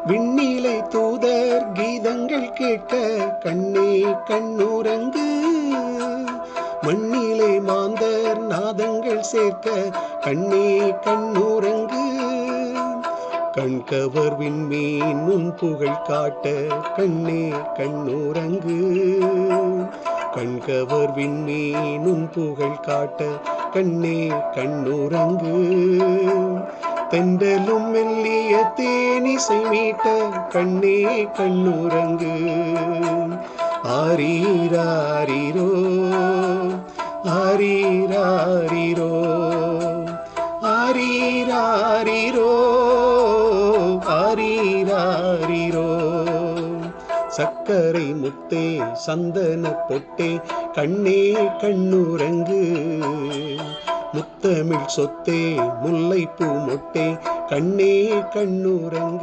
விண்ணிலை தூதர் கீதங்கள் கேட்க கண்ணே கண்ணுறங்கு. மண்ணிலே மாந்தர் நாதங்கள் சேர்க்க கண்ணே கண்ணுறங்கு. கண்கவர் விண்மீன் உன் புகழ் காட்ட கண்ணே கண்ணுறங்கு. கண்கவர் விண்மீன் உன் புகழ் காட்ட கண்ணே கண்ணுறங்கு. தென்றலும் மெல்லிய தேனிசை மீட்ட கண்ணே கண்ணுறங்கு. ஆரீராரீரோ ஆரீராரீரோ ஆரீராரீரோ ஆரீராரீரோ. சக்கரை முத்தே சந்தன பொட்டே கண்ணே கண்ணுறங்கு. முத்தமிழ் சொத்தே முல்லைப்பூ மொட்டே கண்ணே கண்ணுறங்கு.